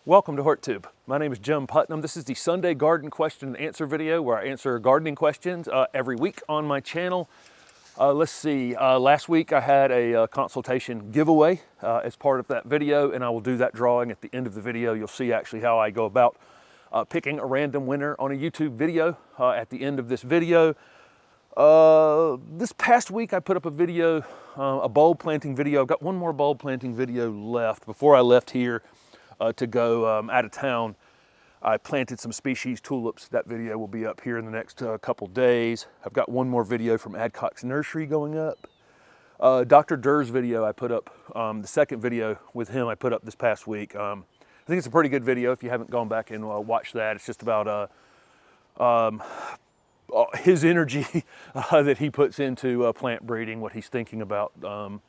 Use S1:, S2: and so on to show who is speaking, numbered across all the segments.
S1: Welcome to HortTube. My name is Jim Putnam. This is the Sunday garden question and answer video where I answer gardening questions every week on my channel. Let's see, last week I had a consultation giveaway as part of that video, and I will do that drawing at the end of the video. You'll see actually how I go about picking a random winner on a YouTube video at the end of this video. This past week I put up a video, a bulb planting video. I've got one more bulb planting video left before I left here to go out of town. I planted some species tulips. That video will be up here in the next couple days. I've got one more video from Adcock's Nursery going up. Dr. Durr's video I put up, the second video with him I put up this past week. I think it's a pretty good video if you haven't gone back and watched that. It's just about his energy that he puts into plant breeding, what he's thinking about,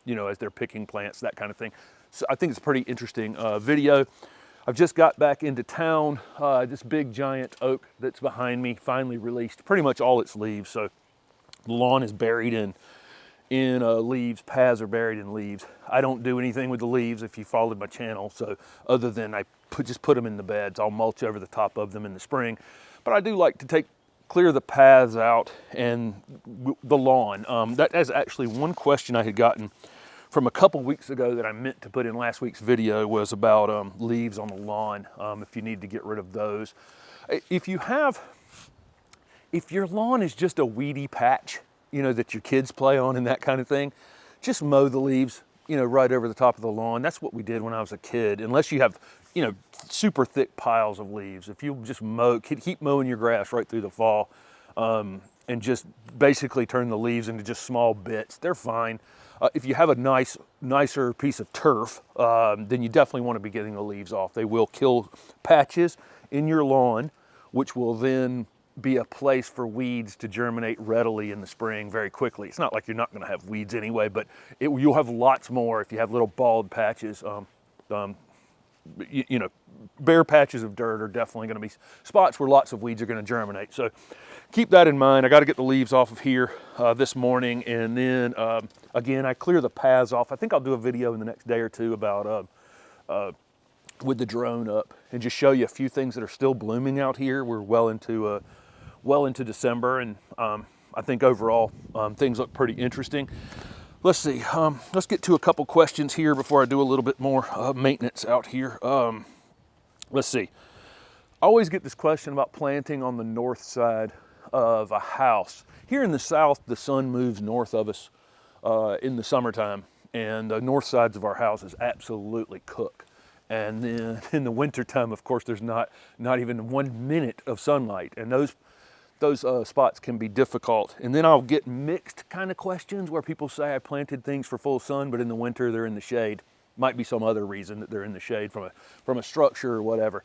S1: you know, as they're picking plants, that kind of thing. So I think it's a pretty interesting video. I've just got back into town. This big giant oak that's behind me finally released pretty much all its leaves. So the lawn is buried in leaves. Paths are buried in leaves. I don't do anything with the leaves if you followed my channel. So other than I just put them in the beds, I'll mulch over the top of them in the spring. But I do like to clear the paths out and the lawn. That is actually one question I had gotten from a couple weeks ago that I meant to put in last week's video, was about leaves on the lawn, if you need to get rid of those. If your lawn is just a weedy patch, you know, that your kids play on and that kind of thing, just mow the leaves, you know, right over the top of the lawn. That's what we did when I was a kid, unless you have, you know, super thick piles of leaves. If you just keep mowing your grass right through the fall, and just basically turn the leaves into just small bits, they're fine. If you have a nicer piece of turf, then you definitely want to be getting the leaves off. They will kill patches in your lawn, which will then be a place for weeds to germinate readily in the spring very quickly. It's not like you're not going to have weeds anyway, but you'll have lots more if you have little bald patches. You know, bare patches of dirt are definitely going to be spots where lots of weeds are going to germinate. So keep that in mind. I got to get the leaves off of here this morning, and then again, I clear the paths off. I think I'll do a video in the next day or two about with the drone up and just show you a few things that are still blooming out here. We're well into December, and I think overall things look pretty interesting. Let's see, let's get to a couple questions here before I do a little bit more maintenance out here. Let's see, I always get this question about planting on the north side of a house. Here in the south, the sun moves north of us in the summertime, and the north sides of our houses absolutely cook. And then in the wintertime, of course, there's not even 1 minute of sunlight, and those spots can be difficult. And then I'll get mixed kind of questions where people say I planted things for full sun, but in the winter they're in the shade. Might be some other reason that they're in the shade from a structure or whatever.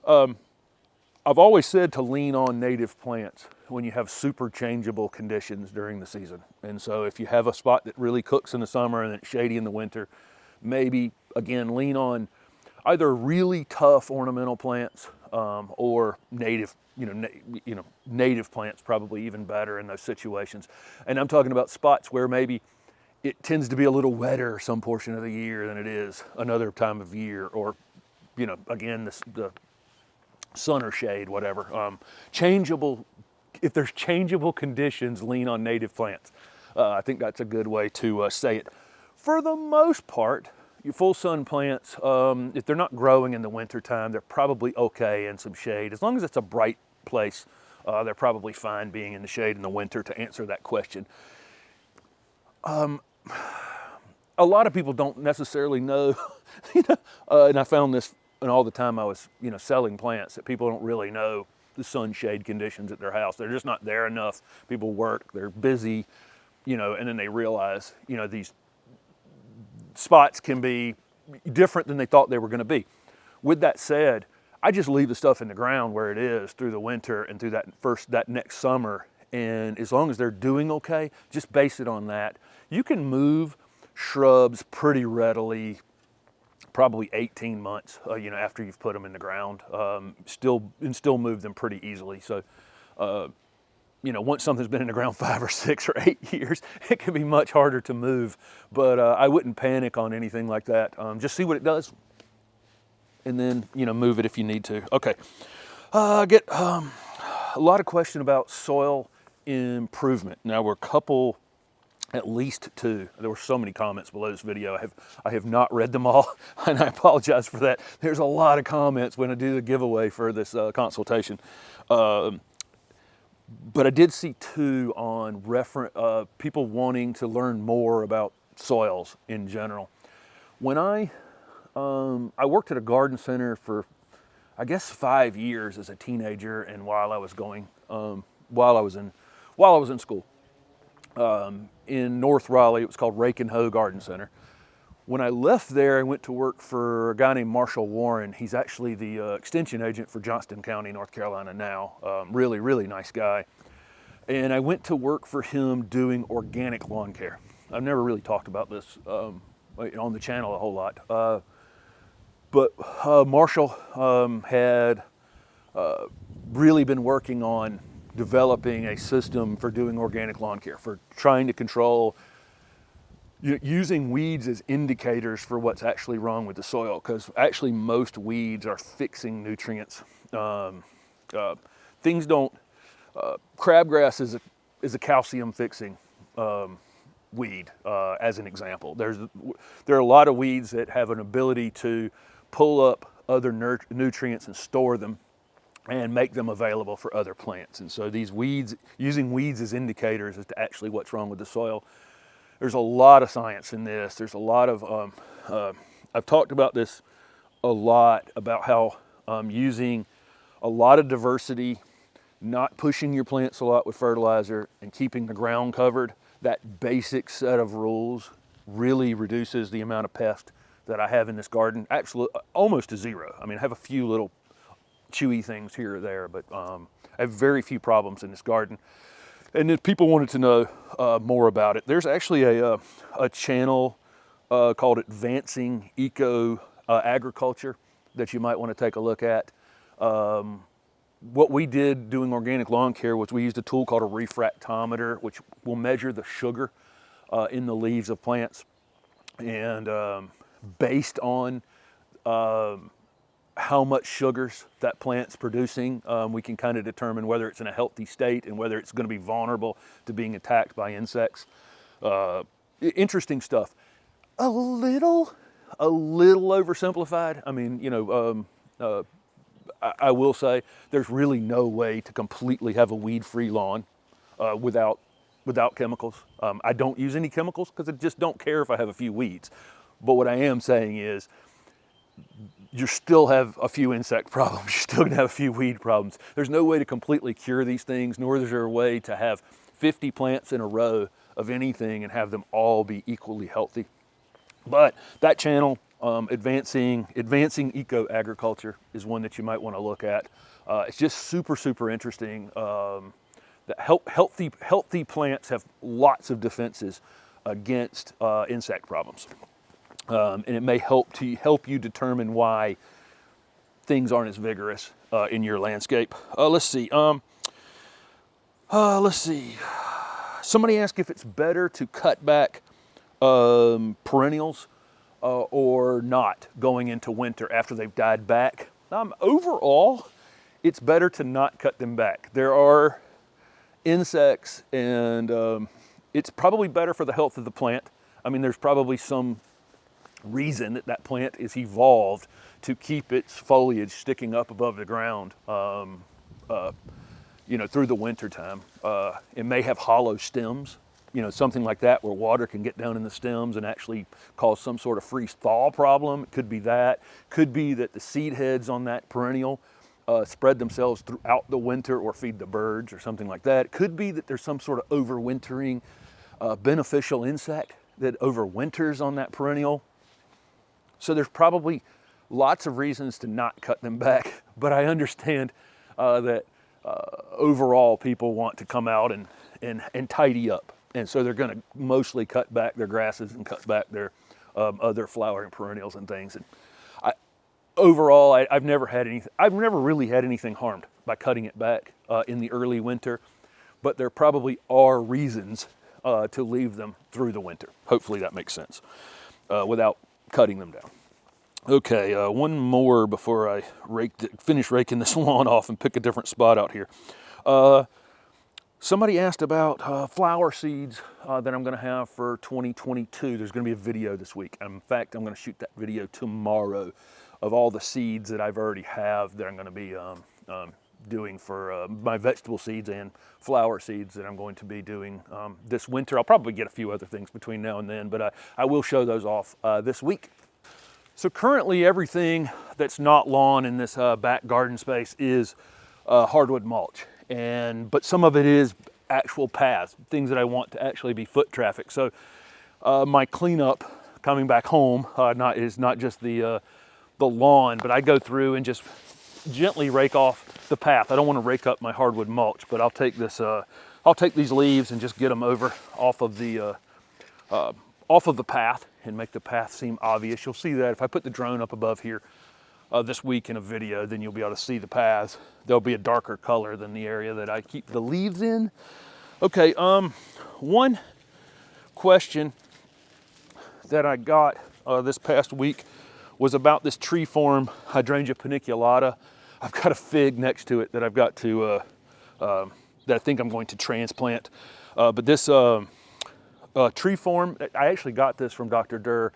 S1: I've always said to lean on native plants when you have super changeable conditions during the season. And so if you have a spot that really cooks in the summer and it's shady in the winter, maybe again lean on either really tough ornamental plants or native. Native plants probably even better in those situations. And I'm talking about spots where maybe it tends to be a little wetter some portion of the year than it is another time of year, or, you know, again, the sun or shade, whatever. If there's changeable conditions, lean on native plants. I think that's a good way to say it. For the most part, your full sun plants, if they're not growing in the wintertime, they're probably okay in some shade. As long as it's a bright place, they're probably fine being in the shade in the winter, to answer that question. A lot of people don't necessarily know, and I found this in all the time I was, selling plants, that people don't really know the sunshade conditions at their house. They're just not there enough. People work, they're busy, and then they realize, these spots can be different than they thought they were going to be. With that said, I just leave the stuff in the ground where it is through the winter and through that next summer. And as long as they're doing okay, just base it on that. You can move shrubs pretty readily, probably 18 months, after you've put them in the ground, still move them pretty easily. So, once something's been in the ground 5 or 6 or 8 years, it can be much harder to move. But I wouldn't panic on anything like that. Just see what it does. and then, you know, move it if you need to. Okay, I get a lot of question about soil improvement. Now we're a couple, at least two. There were so many comments below this video. I have not read them all, and I apologize for that. There's a lot of comments when I do the giveaway for this consultation. But I did see two on people wanting to learn more about soils in general. When I worked at a garden center for, I guess, 5 years as a teenager, and while I was in school. In North Raleigh, it was called Rake and Hoe Garden Center. When I left there, I went to work for a guy named Marshall Warren. He's actually the extension agent for Johnston County, North Carolina now. Really, really nice guy. And I went to work for him doing organic lawn care. I've never really talked about this on the channel a whole lot. But Marshall had really been working on developing a system for doing organic lawn care, for trying to control using weeds as indicators for what's actually wrong with the soil, because actually most weeds are fixing nutrients. Things don't, crabgrass is a calcium fixing weed, as an example. There are a lot of weeds that have an ability to pull up other nutrients and store them and make them available for other plants. And so these weeds, using weeds as indicators as to actually what's wrong with the soil, there's a lot of science in this. There's a lot of, I've talked about this a lot, about how using a lot of diversity, not pushing your plants a lot with fertilizer, and keeping the ground covered, that basic set of rules really reduces the amount of pest that I have in this garden, actually almost to zero. I mean, I have a few little chewy things here or there, but I have very few problems in this garden. And if people wanted to know more about it, there's actually a channel called Advancing Eco Agriculture that you might want to take a look at. What we did doing organic lawn care was we used a tool called a refractometer, which will measure the sugar in the leaves of plants. And based on how much sugars that plant's producing, we can kind of determine whether it's in a healthy state and whether it's going to be vulnerable to being attacked by insects. Interesting stuff. A little oversimplified. I mean, you know, I will say there's really no way to completely have a weed-free lawn without chemicals. I don't use any chemicals because I just don't care if I have a few weeds. But what I am saying is, you still have a few insect problems. You're still gonna have a few weed problems. There's no way to completely cure these things, nor is there a way to have 50 plants in a row of anything and have them all be equally healthy. But that channel, Advancing Eco Agriculture, is one that you might want to look at. It's just super interesting. Healthy plants have lots of defenses against insect problems. And it may help you determine why things aren't as vigorous in your landscape. Let's see. Somebody asked if it's better to cut back perennials or not going into winter after they've died back. Overall, it's better to not cut them back. There are insects, and it's probably better for the health of the plant. I mean, there's probably some reason that plant is evolved to keep its foliage sticking up above the ground, you know, through the winter time. It may have hollow stems, you know, something like that, where water can get down in the stems and actually cause some sort of freeze-thaw problem. It could be that. Could be that the seed heads on that perennial spread themselves throughout the winter or feed the birds or something like that. It could be that there's some sort of overwintering beneficial insect that overwinters on that perennial. So there's probably lots of reasons to not cut them back, but I understand that overall people want to come out and tidy up. And so they're going to mostly cut back their grasses and cut back their other flowering perennials and things. And overall, I've never really had anything harmed by cutting it back in the early winter, but there probably are reasons to leave them through the winter. Hopefully that makes sense without cutting them down. Okay, one more before I finish raking this lawn off and pick a different spot out here. Somebody asked about flower seeds that I'm going to have for 2022. There's going to be a video this week. In fact, I'm going to shoot that video tomorrow of all the seeds that I've already have that I'm going to be doing for my vegetable seeds and flower seeds that I'm going to be doing this winter. I'll probably get a few other things between now and then, but I will show those off this week. So currently everything that's not lawn in this back garden space is hardwood mulch. But some of it is actual paths, things that I want to actually be foot traffic. So my cleanup coming back home is not just the lawn, but I go through and just gently rake off the path. I don't want to rake up my hardwood mulch, but I'll take these leaves and just get them over off of the path and make the path seem obvious. You'll see that if I put the drone up above here this week in a video, then you'll be able to see the paths. They'll be a darker color than the area that I keep the leaves in. Okay, one question that I got this past week was about this tree form, Hydrangea Paniculata. I've got a fig next to it that I've got to, that I think I'm going to transplant. But this tree form, I actually got this from Dr. Durr.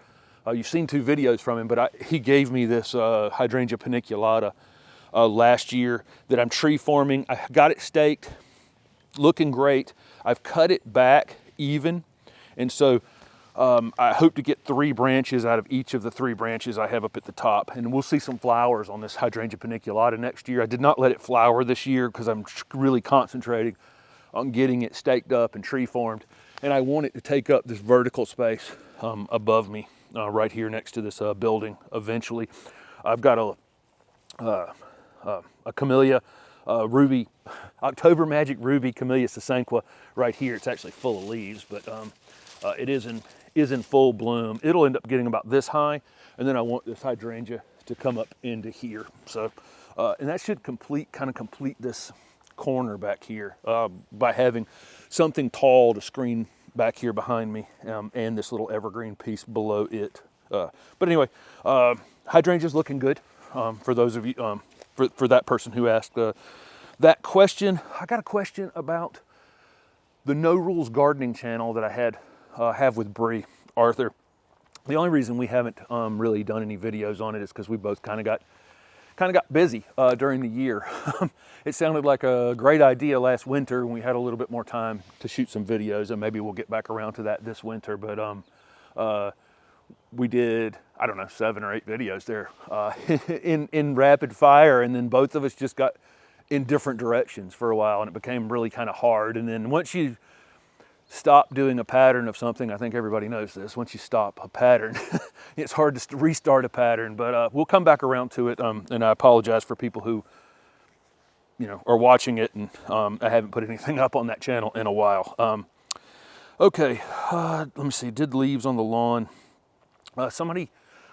S1: You've seen 2 videos from him, but he gave me this Hydrangea Paniculata last year that I'm tree forming. I got it staked, looking great. I've cut it back even, and so I hope to get 3 branches out of each of the 3 branches I have up at the top, and we'll see some flowers on this Hydrangea Paniculata next year. I did not let it flower this year because I'm really concentrating on getting it staked up and tree formed, and I want it to take up this vertical space above me. Right here next to this building eventually. I've got a Camellia ruby, October Magic Ruby Camellia Sasanqua right here. It's actually full of leaves, but it is in full bloom. It'll end up getting about this high, and then I want this hydrangea to come up into here. So, and that should kind of complete this corner back here by having something tall to screen back here behind me, and this little evergreen piece below it. But anyway, hydrangea's looking good for those of you, for that person who asked that question. I got a question about the No Rules Gardening channel that I have with Bree Arthur. The only reason we haven't really done any videos on it is because we both kind of got busy during the year. It sounded like a great idea last winter when we had a little bit more time to shoot some videos, and maybe we'll get back around to that this winter. But we did, I don't know, 7 or 8 videos there in rapid fire, and then both of us just got in different directions for a while, and it became really kind of hard. And then once you stop doing a pattern of something, I think everybody knows this, once you stop a pattern, it's hard to restart a pattern, but we'll come back around to it, and I apologize for people who, are watching it, and I haven't put anything up on that channel in a while. Okay, let me see, did leaves on the lawn. Somebody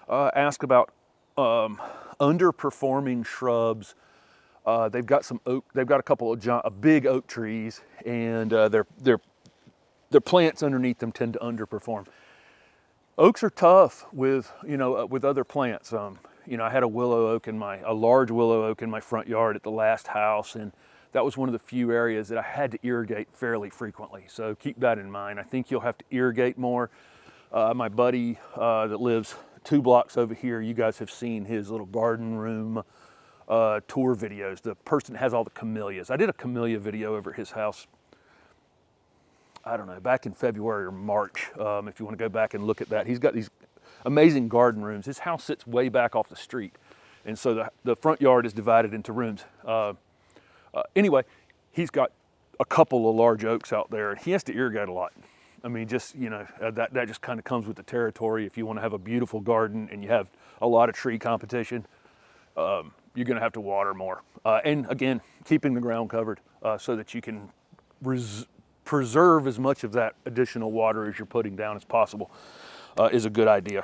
S1: asked about underperforming shrubs. They've got some oak, they've got a couple of big oak trees, and their plants underneath them tend to underperform. Oaks are tough with other plants. I had a large willow oak in my front yard at the last house, and that was one of the few areas that I had to irrigate fairly frequently. So keep that in mind. I think you'll have to irrigate more. My buddy that lives 2 blocks over here, you guys have seen his little garden room tour videos. The person that has all the camellias. I did a camellia video over at his house, I don't know, back in February or March, if you want to go back and look at that. He's got these amazing garden rooms. His house sits way back off the street, and so the front yard is divided into rooms. Anyway, he's got a couple of large oaks out there, and he has to irrigate a lot. I mean, just, that just kind of comes with the territory. If you want to have a beautiful garden and you have a lot of tree competition, you're going to have to water more. And again, keeping the ground covered so that you can preserve as much of that additional water as you're putting down as possible is a good idea.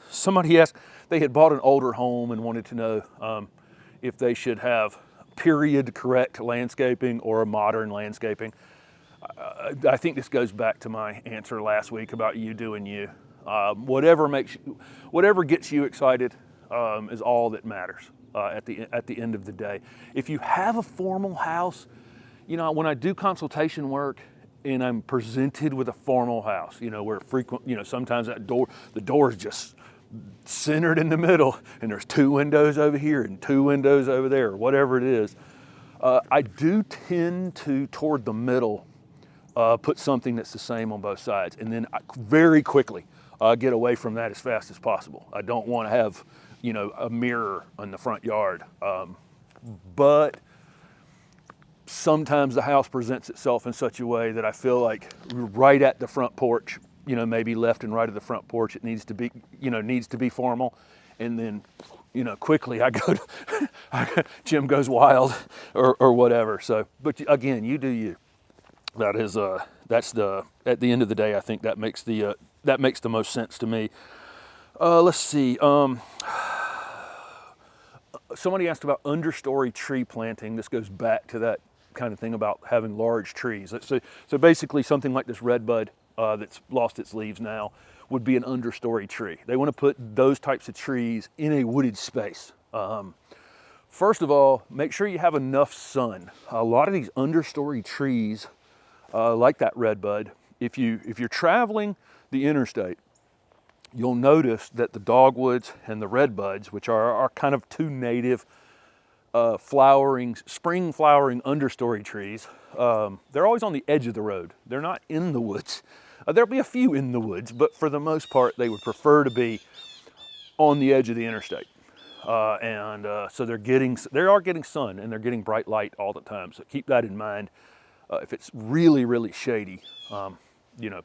S1: Somebody asked, they had bought an older home and wanted to know if they should have period correct landscaping or modern landscaping. I think this goes back to my answer last week about you doing you. Whatever gets you excited is all that matters at the end of the day. If you have a formal house, you know, when I do consultation work and I'm presented with a formal house, you know, where sometimes the door is just centered in the middle and there's 2 windows over here and 2 windows over there, or whatever it is. I do tend to, toward the middle, put something that's the same on both sides, and then I very quickly get away from that as fast as possible. I don't want to have, you know, a mirror in the front yard. But sometimes the house presents itself in such a way that I feel like right at the front porch, you know, maybe left and right of the front porch, it needs to be formal, and then, you know, quickly I go to, Jim goes wild or whatever. So, but again, you do you. That is, at the end of the day, I think that makes the most sense to me. Let's see. Somebody asked about understory tree planting. This goes back to that kind of thing about having large trees. So basically something like this redbud that's lost its leaves now would be an understory tree. They want to put those types of trees in a wooded space. First of all, make sure you have enough sun. A lot of these understory trees, like that redbud, if you're traveling the interstate, you'll notice that the dogwoods and the redbuds, which are kind of 2 native spring flowering understory trees, they're always on the edge of the road. They're not in the woods. There'll be a few in the woods, but for the most part, they would prefer to be on the edge of the interstate. So they are getting sun, and they're getting bright light all the time. So keep that in mind. If it's really, really shady, you know,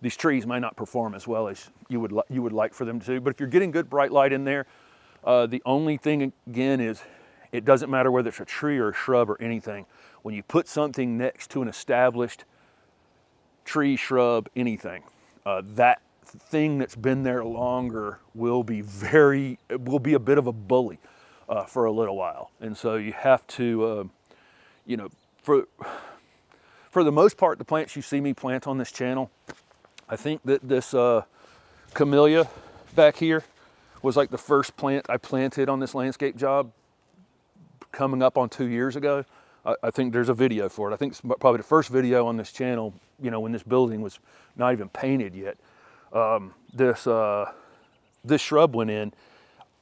S1: these trees may not perform as well as you would like for them to. But if you're getting good bright light in there, the only thing again is it doesn't matter whether it's a tree or a shrub or anything. When you put something next to an established tree, shrub, anything, that thing that's been there longer will be a bit of a bully for a little while. And so you have to, you know, for the most part, the plants you see me plant on this channel, I think that this Camellia back here was like the first plant I planted on this landscape job coming up on 2 years ago. I think there's a video for it. I think it's probably the first video on this channel, you know, when this building was not even painted yet. This shrub went in.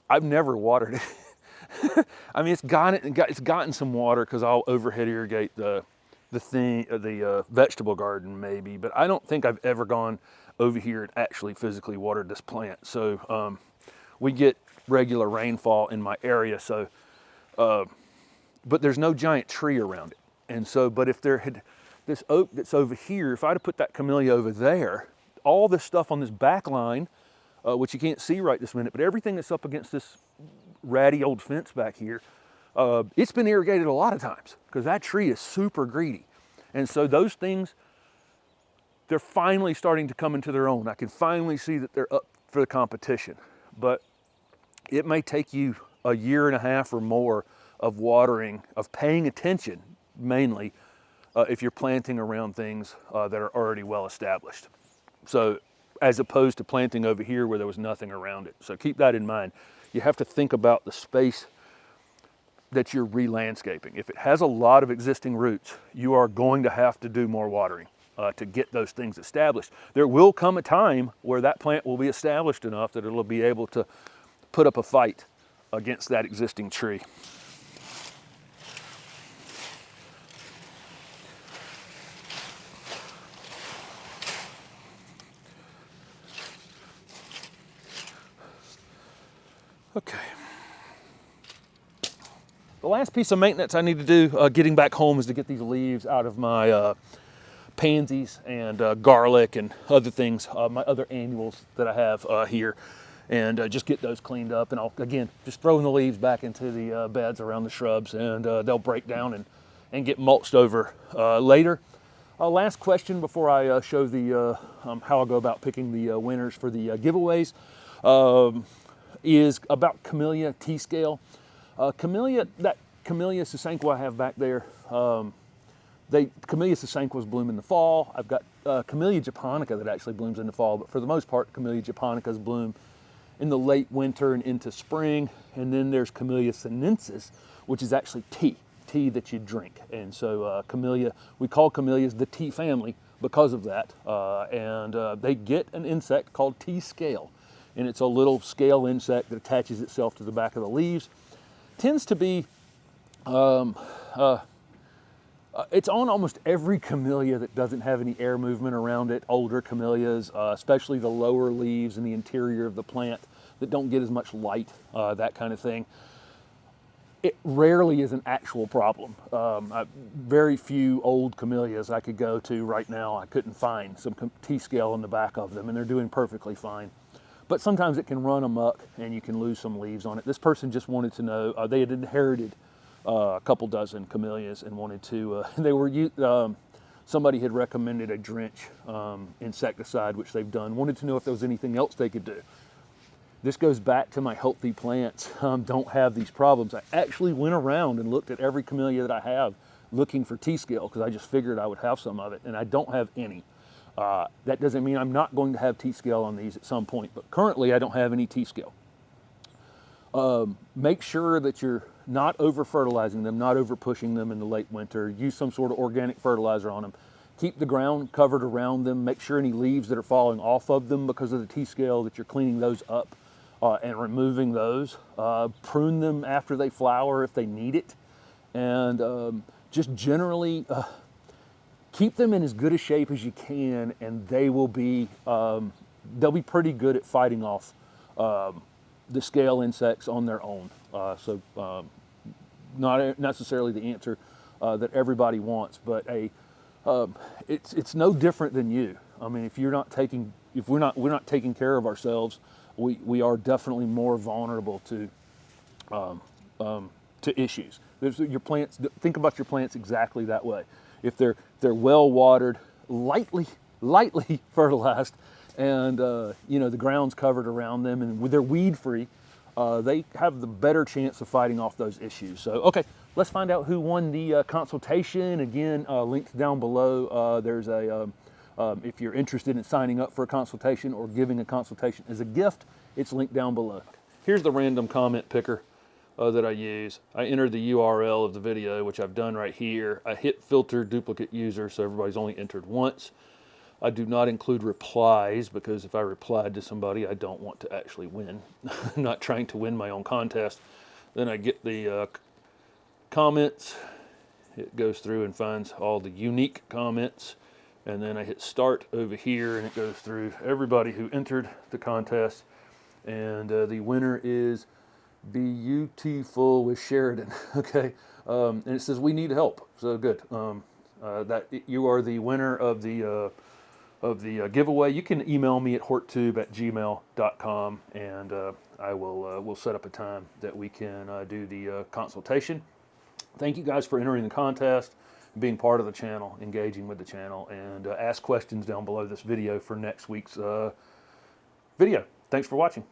S1: I've never watered it. I mean, it's gotten some water because I'll overhead irrigate the vegetable garden maybe, but I don't think I've ever gone over here and actually physically watered this plant. So we get regular rainfall in my area, so but there's no giant tree around it. And so, but if there had this oak that's over here, if I'd have put that Camellia over there, all this stuff on this back line, which you can't see right this minute, but everything that's up against this ratty old fence back here, it's been irrigated a lot of times because that tree is super greedy. And so those things, they're finally starting to come into their own. I can finally see that they're up for the competition, but it may take you a year and a half or more of watering, of paying attention mainly, if you're planting around things that are already well established. So as opposed to planting over here where there was nothing around it. So keep that in mind. You have to think about the space that you're re-landscaping. If it has a lot of existing roots, you are going to have to do more watering to get those things established. There will come a time where that plant will be established enough that it'll be able to put up a fight against that existing tree. Okay. The last piece of maintenance I need to do getting back home is to get these leaves out of my pansies and garlic and other things, my other annuals that I have here, and just get those cleaned up. And I'll, again, just throw the leaves back into the beds around the shrubs, and they'll break down and get mulched over later. Last question before I show the how I'll go about picking the winners for the giveaways. Is about Camellia Tscale. Camellia sasanqua I have back there, Camellia sasanquas bloom in the fall. I've got Camellia japonica that actually blooms in the fall, but for the most part, Camellia japonicas bloom in the late winter and into spring. And then there's Camellia sinensis, which is actually tea that you drink. And so Camellia, we call camellias the tea family because of that. They get an insect called Tscale. And it's a little scale insect that attaches itself to the back of the leaves. Tends to be, it's on almost every camellia that doesn't have any air movement around it. Older camellias, especially the lower leaves in the interior of the plant that don't get as much light, that kind of thing. It rarely is an actual problem. Very few old camellias I could go to right now, I couldn't find some Tscale in the back of them, and they're doing perfectly fine. But sometimes it can run amok and you can lose some leaves on it. This person just wanted to know, they had inherited a couple dozen camellias and wanted to, somebody had recommended a drench insecticide, which they've done, wanted to know if there was anything else they could do. This goes back to my healthy plants don't have these problems. I actually went around and looked at every camellia that I have looking for Tscale because I just figured I would have some of it, and I don't have any. That doesn't mean I'm not going to have Tscale on these at some point, but currently I don't have any Tscale. Make sure that you're not over-fertilizing them, not over-pushing them in the late winter. Use some sort of organic fertilizer on them. Keep the ground covered around them. Make sure any leaves that are falling off of them because of the Tscale, that you're cleaning those up and removing those. Prune them after they flower if they need it. And just generally keep them in as good a shape as you can, and they will be, they'll be pretty good at fighting off the scale insects on their own. Not necessarily the answer that everybody wants, but it's no different than you. I mean, if we're not taking care of ourselves, we are definitely more vulnerable to issues. Your plants. Think about your plants exactly that way. If they're well watered, lightly fertilized, and the ground's covered around them, and they're weed free, they have the better chance of fighting off those issues. So, okay, let's find out who won the consultation. Again, linked down below. There's if you're interested in signing up for a consultation or giving a consultation as a gift, it's linked down below. Here's the random comment picker that I use. I enter the URL of the video, which I've done right here. I hit filter duplicate user, so everybody's only entered once. I do not include replies because if I replied to somebody, I don't want to actually win. I'm not trying to win my own contest. Then I get the comments. It goes through and finds all the unique comments. And then I hit start over here, and it goes through everybody who entered the contest. And the winner is Beautiful with Sheridan. Okay, and it says we need help. So good. That you are the winner of the giveaway. You can email me at horttube@gmail.com, and I will we'll set up a time that we can do the consultation. Thank you guys for entering the contest, being part of the channel, engaging with the channel, and ask questions down below this video for next week's video. Thanks for watching.